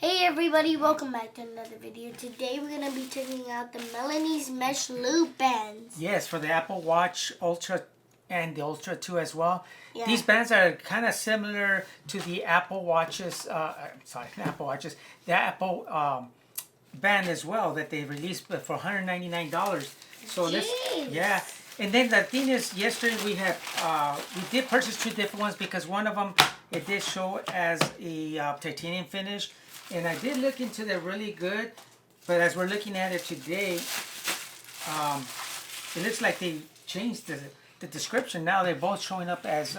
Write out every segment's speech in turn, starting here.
Hey everybody, welcome back to another video. Today we're going to be checking out the Milanese mesh loop bands. Yes, for the Apple Watch Ultra and the Ultra 2 as well. Yeah. These bands are kind of similar to the Apple Watches, the Apple band as well that they released for $199. So Jeez. And then the thing is, yesterday we did purchase two different ones because one of them, it did show as a titanium finish. And I did look into it really good, but as we're looking at it today, it looks like they changed the description. Now they're both showing up as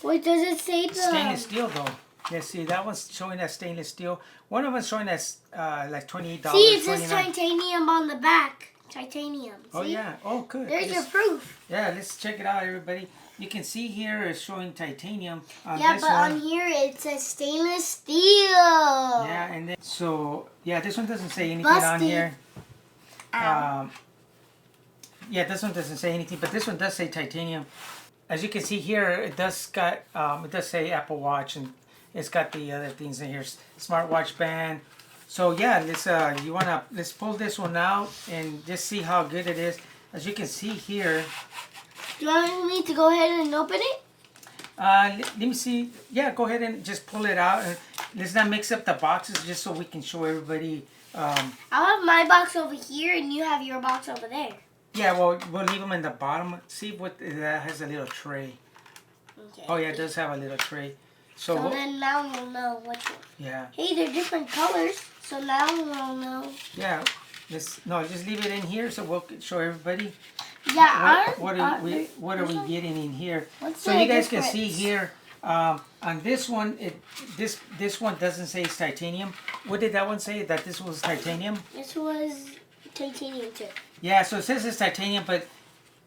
Wait, does it say the stainless steel though? Let's see, that one's showing as stainless steel. One of them's showing as like $28. See, it says titanium on the back. Titanium. See? Oh yeah. Oh good. There's your proof. Yeah, let's check it out, everybody. You can see here it's showing titanium on yeah, this but one. on here it says stainless steel. Yeah, and then this one doesn't say anything on here. Yeah, this one doesn't say anything, but this one does say titanium. As you can see here, it does say Apple Watch, and it's got the other things in here, smartwatch band. So yeah, let's pull this one out and just see how good it is. As you can see here. Do you want me to go ahead and open it? Let me see. Yeah, go ahead and just pull it out. And let's not mix up the boxes, just so we can show everybody. I'll have my box over here, and you have your box over there. Yeah, well, we'll leave them in the bottom. See what that has a little tray. Okay. Oh yeah, it does have a little tray. So then now we'll know which one. Yeah. Hey, they're different colors, so now we'll know. Yeah. Just leave it in here, so we'll show everybody. Yeah. What are we getting in here? So you guys can see here. On this one, this one doesn't say it's titanium. What did that one say? That this was titanium? This was titanium too. Yeah, so it says it's titanium, but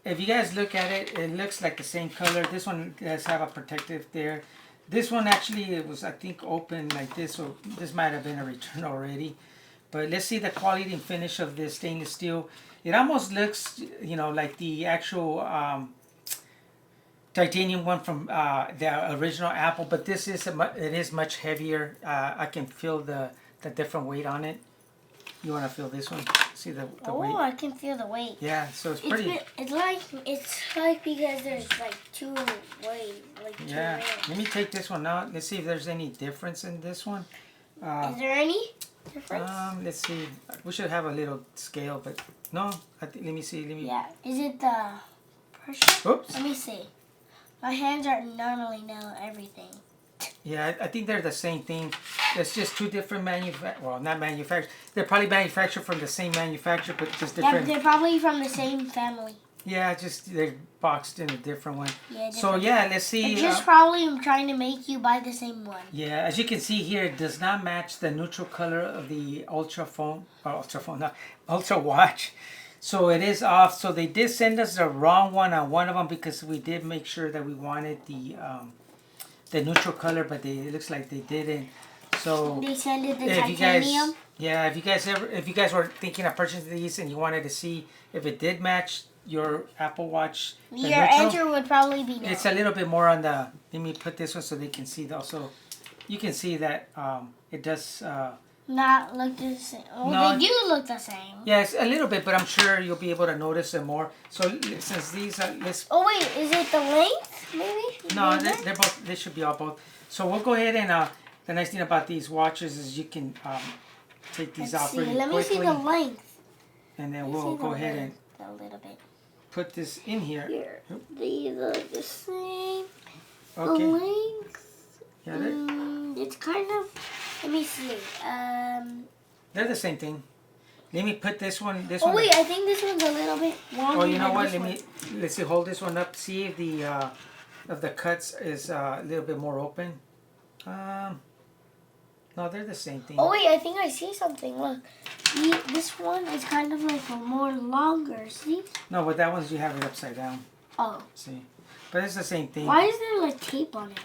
if you guys look at it, it looks like the same color. This one does have a protective there. This one actually, it was, I think, open like this, so this might have been a return already. But let's see the quality and finish of this stainless steel. It almost looks, like the actual titanium one from the original Apple, but this is it is much heavier. I can feel the different weight on it. You want to feel this one? See the weight? Oh, I can feel the weight. Yeah, so it's pretty. It's like because there's like two weight, Yeah. Let me take this one out. Let's see if there's any difference in this one. Is there any difference? Let's see. We should have a little scale, but no. Let me see. Yeah. Is it the pressure? Oops. Let me see. My hands are normally now everything. Yeah, I think they're the same thing. It's just two different not manufacturers. They're probably manufactured from the same manufacturer, but just different. Yeah, they're probably from the same family. Yeah, just they're boxed in a different one. Yeah, so yeah, let's see. They're just probably trying to make you buy the same one. Yeah, as you can see here, it does not match the neutral color of the Ultra Watch. So it is off. So they did send us the wrong one on one of them because we did make sure that we wanted the neutral color, but it looks like they didn't. So they sent it the titanium. If you guys were thinking of purchasing these and you wanted to see if it did match your Apple Watch, your answer would probably be no. It's a little bit more on the. Let me put this one so they can see. Also, you can see that it does not look the same. Well, no, they do look the same. Yes, a little bit, but I'm sure you'll be able to notice it more. So since these are, Oh wait, is it the length? Maybe. No, they're both. They should be all both. So we'll go ahead and the nice thing about these watches is you can take these out pretty quickly. Let me see the length. And then we'll go ahead and a little bit. Put this in here. Here. These are the same. Okay. The length. Yeah, it's kind of. Let me see. They're the same thing. Let me put this one. Oh wait, I think this one's a little bit longer. Oh, you know what? Let's see. Hold this one up. See if the cuts is a little bit more open. No, they're the same thing. Oh wait, I think I see something. Look, this one is kind of like a more longer. See? No, but that one's you have it upside down. Oh. See, but it's the same thing. Why is there like tape on it?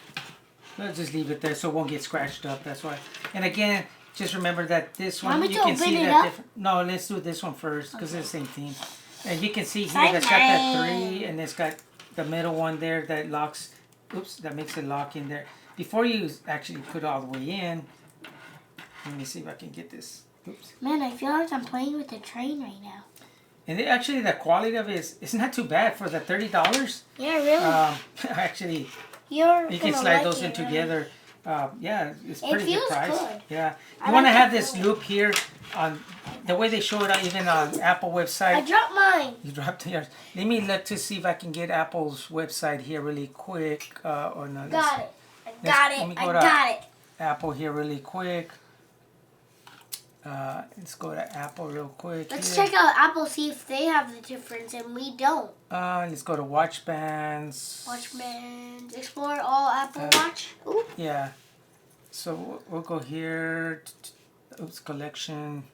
Let's just leave it there so it won't get scratched up. That's why. And again, just remember that this one you can see that different. No, let's do this one first because it's the same thing. And you can see here that's got that 3, and it's got the middle one there that locks. Oops, that makes it lock in there. Before you actually put it all the way in, Let me see if I can get this. Oops. Man, I feel like I'm playing with a train right now. And actually, the quality of it is not too bad for the $30. Yeah, really. Actually, you can slide like those in right? together. Yeah, it's pretty feels good price. good. Yeah, I you want to like have the this feel. loop here on the way they show it even on Apple website. I dropped mine. You dropped yours. Let me look to see if I can get Apple's website here really quick. Or no, Got it. I got it. Apple here really quick. Let's go to Apple real quick. Let's here. check out Apple, see if they have the difference and we don't. Let's go to watch bands. Watch bands. Explore all Apple Watch. Ooh. Yeah. So we'll go here. Oops, collection.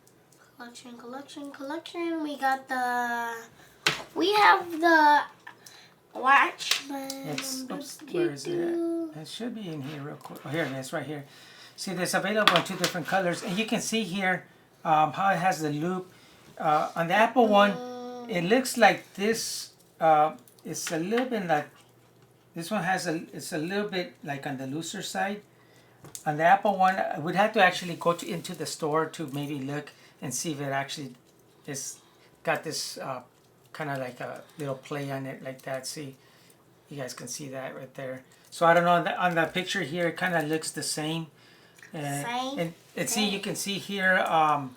Collection. We have the watch bands. Oops, where is it? It should be in here real quick. Oh, here it is, right here. See, it's available in 2 different colors, and you can see here how it has the loop. On the Apple one, it looks like this. It's a little bit like this one has it's a little bit like on the looser side. On the Apple one, we'd have to actually go into the store to maybe look and see if it actually is got this kind of like a little play on it like that. See, you guys can see that right there. So I don't know, on the picture here, it kind of looks the same. And see, you can see here on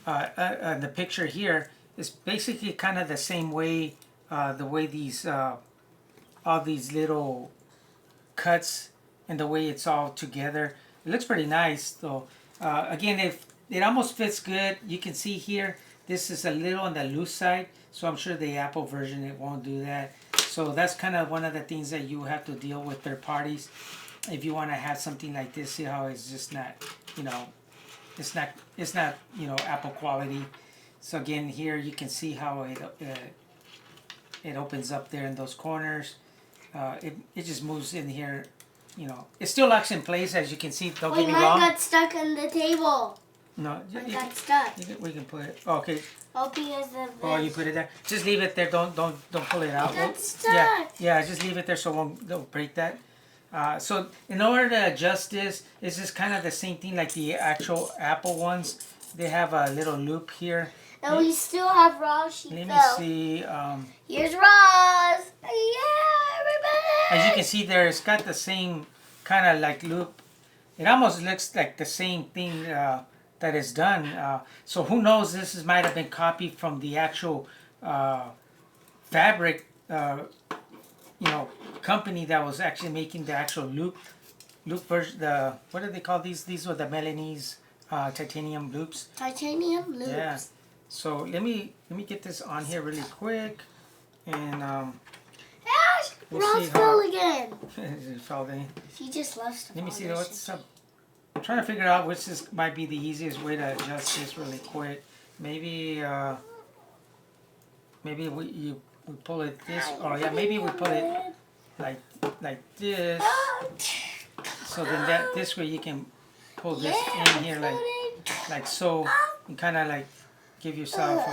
the picture here, it's basically kind of the same way, the way these, all these little cuts and the way it's all together. It looks pretty nice though. Again, if it almost fits good, you can see here, this is a little on the loose side, so I'm sure the Apple version, it won't do that. So that's kind of one of the things that you have to deal with third parties. If you want to have something like this, see how it's just not, you know, it's not, you know, Apple quality. So again, here you can see how it opens up there in those corners. It just moves in here, you know. It still locks in place, as you can see. Don't get me wrong. Mine got stuck on the table. No, I got stuck. We can put it. Oh, okay. Oh, you put it there. Just leave it there. Don't pull it out. I got stuck. Yeah. Just leave it there so don't break that. So in order to adjust this, it's just kind of the same thing like the actual Apple ones. They have a little loop here. And we still have Ross. Let me see. Here's Ross. Yeah, everybody. As you can see there, it's got the same kind of like loop. It almost looks like the same thing that is done. So who knows? This might have been copied from the actual fabric, you know, company that was actually making the actual loop version. What do they call these? These were the Milanese titanium loops. Titanium loops. Yeah. So let me get this on here really quick, and Ross fell again. It fell in. He just loves to. Let me see what's up. I'm trying to figure out which might be the easiest way to adjust this really quick. Maybe we pull it this. Oh yeah, maybe we put it like this. So then this way you can pull this in here like so, and kind of like give yourself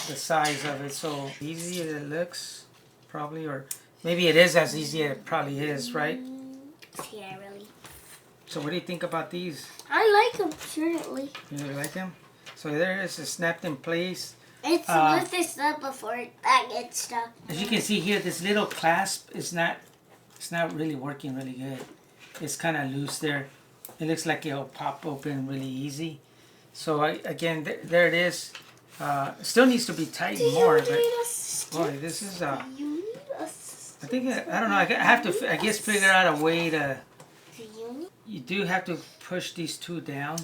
the size of it. So easy as it looks, probably, or maybe it is as easy as it probably is, right? Yeah, really. So what do you think about these? I like them, certainly. You really like them? So there it is, it's snapped in place. It's lift this up before that gets stuck. As you can see here, this little clasp is not really working really good. It's kind of loose there. It looks like it'll pop open really easy. So again, there it is. Still needs to be tightened more, but boy, this is I think I don't know. I have to I guess figure out a way to. You do have to push these two down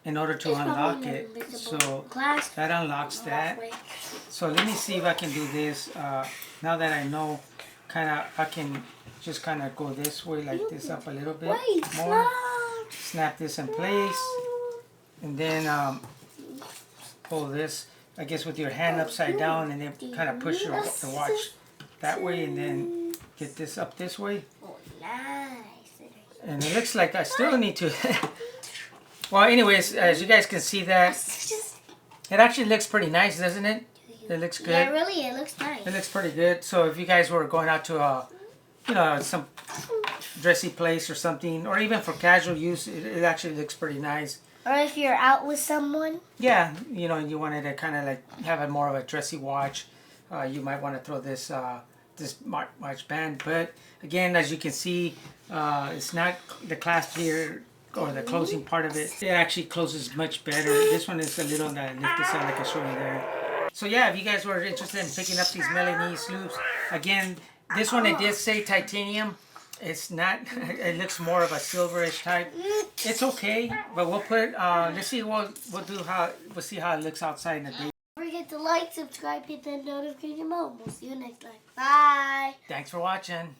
in order to unlock it. So that unlocks that. So let me see if I can do this. Now that I know, I can just kind of go this way, like this up a little bit more. Snap this in place, and then pull this, I guess, with your hand upside down, and then kind of push the watch that way, and then get this up this way. And it looks like I still need to. Well, anyways, as you guys can see that, it actually looks pretty nice, doesn't it? It looks good. Yeah, really, it looks nice. It looks pretty good. So if you guys were going out to you know, some dressy place or something, or even for casual use, it actually looks pretty nice. Or if you're out with someone. Yeah, you know, you wanted to kind of like have a more of a dressy watch, you might want to throw this this watch band. But again, as you can see, it's not the clasp here or the closing part of it. It actually closes much better. This one is a little on the lifted side, like I showed you there. So yeah, if you guys were interested in picking up these Milanese loops, again, this one it did say titanium. It's not. It looks more of a silverish type. It's okay, but we'll put. Let's see. We'll see how it looks outside in the day. Don't forget to like, subscribe, hit that notification bell. We'll see you next time. Bye. Thanks for watching.